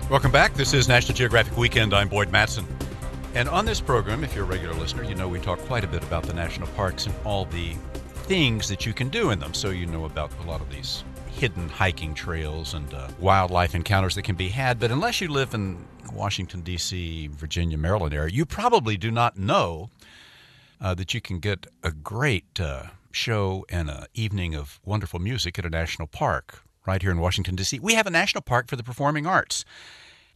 Welcome back. This is National Geographic Weekend. I'm Boyd Mattson. And on this program, if you're a regular listener, you know we talk quite a bit about the national parks and all the things that you can do in them. So you know about a lot of these hidden hiking trails and wildlife encounters that can be had. But unless you live in Washington, D.C., Virginia, Maryland area, you probably do not know that you can get a great show and an evening of wonderful music at a national park right here in Washington, D.C. We have a national park for the performing arts.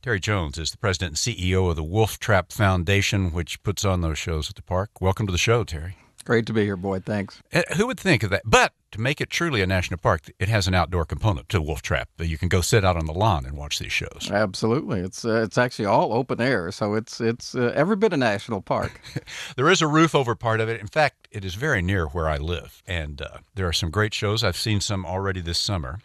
Terry Jones is the president and CEO of the Wolf Trap Foundation, which puts on those shows at the park. Welcome to the show, Terry. Great to be here, Boyd. Thanks. Who would think of that? But to make it truly a national park, it has an outdoor component to Wolf Trap. You can go sit out on the lawn and watch these shows. Absolutely. It's actually all open air, so it's every bit a national park. There is a roof over part of it. In fact, it is very near where I live, and there are some great shows. I've seen some already this summer.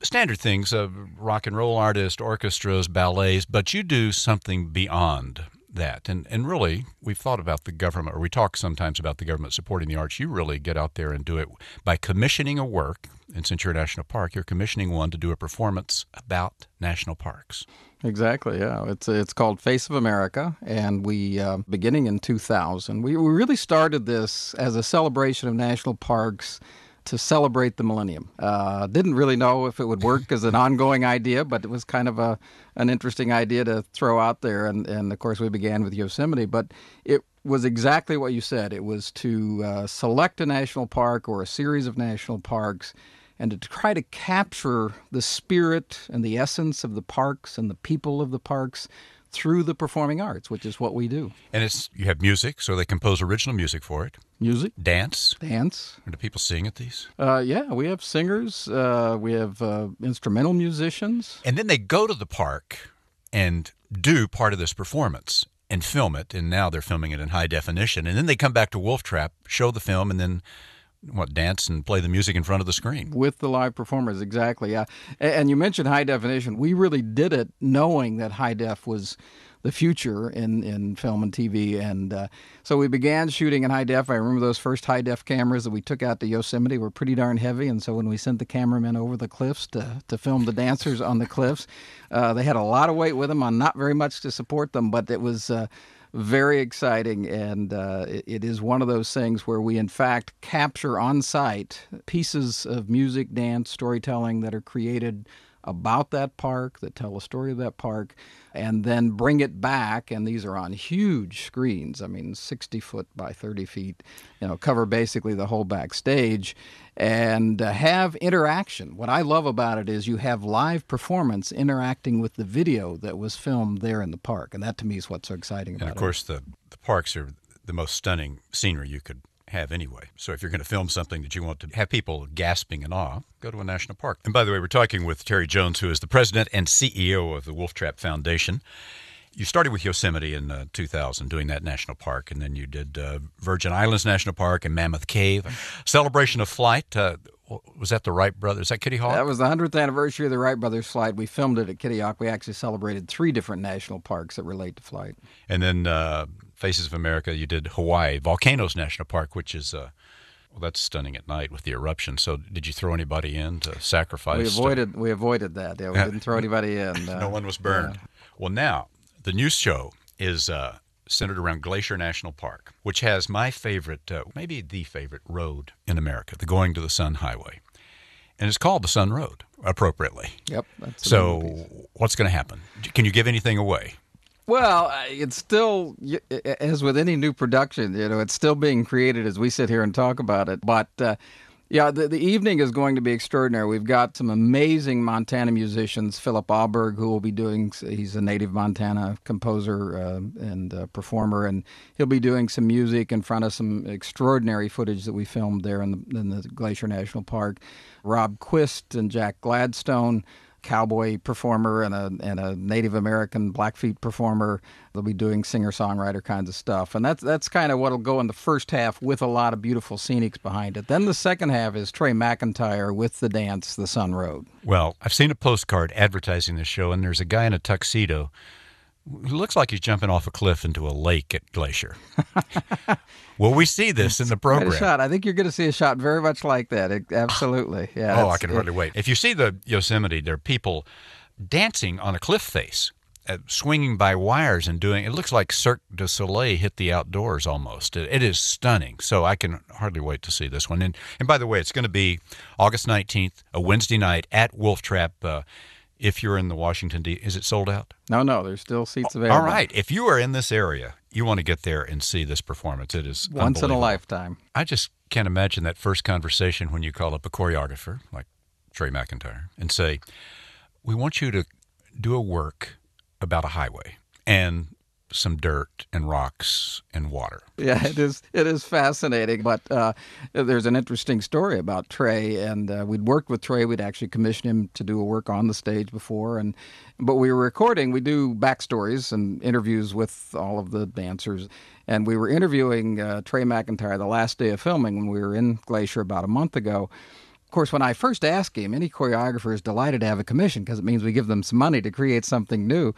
Standard things, rock and roll artists, orchestras, ballets, but you do something beyond that. And really, we've thought about the government, or we talk sometimes about the government supporting the arts. You really get out there and do it by commissioning a work, and since you're a national park, you're commissioning one to do a performance about national parks. Exactly, yeah. It's called Face of America, and we, beginning in 2000, we really started this as a celebration of national parks to celebrate the millennium. Didn't really know if it would work as an ongoing idea, but it was kind of an interesting idea to throw out there. And of course, we began with Yosemite, but it was exactly what you said. It was to select a national park or a series of national parks and to try to capture the spirit and the essence of the parks and the people of the parks through the performing arts, which is what we do. And you have music, so they compose original music for it. Music. Dance. Or do people sing at these? Yeah, we have singers. We have instrumental musicians. And then they go to the park and do part of this performance and film it, and now they're filming it in high definition. And then they come back to Wolf Trap, show the film, and then dance and play the music in front of the screen. With the live performers, exactly, yeah. And you mentioned high definition. We really did it knowing that high def was the future in film and TV. And so we began shooting in high def. I remember those first high def cameras that we took out to Yosemite were pretty darn heavy. And so when we sent the cameramen over the cliffs to film the dancers on the cliffs, they had a lot of weight with them on not very much to support them, but it was very exciting, and it is one of those things where we, in fact, capture on site pieces of music, dance, storytelling that are created about that park, that tell a story of that park, and then bring it back. And these are on huge screens, 60 foot by 30 feet, cover basically the whole backstage, and have interaction. What I love about it is you have live performance interacting with the video that was filmed there in the park, and that to me is what's so exciting about it. And of course, the parks are the most stunning scenery you could have anyway. So if you're going to film something that you want to have people gasping in awe, go to a national park. And by the way, we're talking with Terry Jones, who is the president and CEO of the Wolf Trap Foundation. You started with Yosemite in 2000, doing that national park, and then you did Virgin Islands National Park and Mammoth Cave. Celebration of Flight, was that the Wright Brothers? Is that Kitty Hawk? That was the 100th anniversary of the Wright Brothers flight. We filmed it at Kitty Hawk. We actually celebrated 3 different national parks that relate to flight. And then Faces of America, you did Hawaii, Volcanoes National Park, which is that's stunning at night with the eruption. So did you throw anybody in to sacrifice? We avoided that. Yeah, we didn't throw anybody in. No one was burned. Well, now the new show is centered around Glacier National Park, which has my favorite, maybe the favorite road in America, the Going to the Sun Highway. And it's called the Sun Road, appropriately. Yep. That's so what's going to happen? Can you give anything away? Well, it's still, as with any new production, it's still being created as we sit here and talk about it. But, the evening is going to be extraordinary. We've got some amazing Montana musicians. Philip Auberg, who will be he's a native Montana composer and performer, and he'll be doing some music in front of some extraordinary footage that we filmed there in the Glacier National Park. Rob Quist and Jack Gladstone, cowboy performer and a Native American Blackfeet performer. They'll be doing singer-songwriter kinds of stuff. And that's kind of what'll go in the first half with a lot of beautiful scenics behind it. Then the second half is Trey McIntyre with the dance, The Sun Road. Well, I've seen a postcard advertising this show, and there's a guy in a tuxedo who looks like he's jumping off a cliff into a lake at Glacier. Will we see this in the program? Quite a shot. I think you're going to see a shot very much like that. Absolutely. Yeah. I can hardly wait. If you see the Yosemite, there are people dancing on a cliff face, swinging by wires and doing, it looks like Cirque du Soleil hit the outdoors almost. It is stunning. So I can hardly wait to see this one. And by the way, it's going to be August 19th, a Wednesday night at Wolf Trap. If you're in the Washington, is it sold out? No, there's still seats available. All right. If you are in this area, you want to get there and see this performance. It is once in a lifetime. I just can't imagine that first conversation when you call up a choreographer like Trey McIntyre and say, we want you to do a work about a highway and some dirt and rocks and water. Yeah, it is fascinating. But there's an interesting story about Trey, and we'd worked with Trey. We'd actually commissioned him to do a work on the stage before, but we were recording. We do backstories and interviews with all of the dancers, and we were interviewing Trey McIntyre the last day of filming when we were in Glacier about a month ago. Of course, when I first asked him, any choreographer is delighted to have a commission because it means we give them some money to create something new.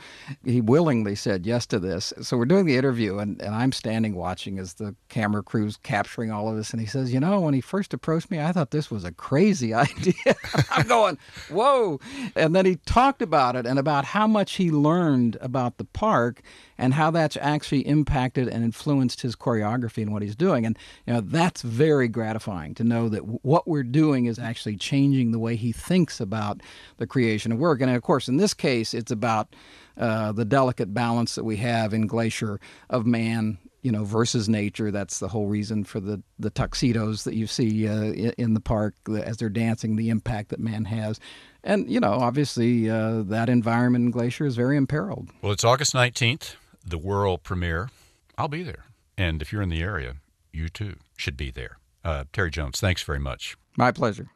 He willingly said yes to this. So we're doing the interview, and I'm standing watching as the camera crew's capturing all of this. And he says, when he first approached me, I thought this was a crazy idea. I'm going, whoa. And then he talked about it and about how much he learned about the park and how that's actually impacted and influenced his choreography and what he's doing. And that's very gratifying to know that what we're doing is actually changing the way he thinks about the creation of work. And of course, in this case, it's about the delicate balance that we have in Glacier of man, versus nature. That's the whole reason for the tuxedos that you see in the park as they're dancing, the impact that man has. And, obviously, that environment in Glacier is very imperiled. Well, it's August 19th, the world premiere. I'll be there. And if you're in the area, you too should be there. Terry Jones, thanks very much. My pleasure.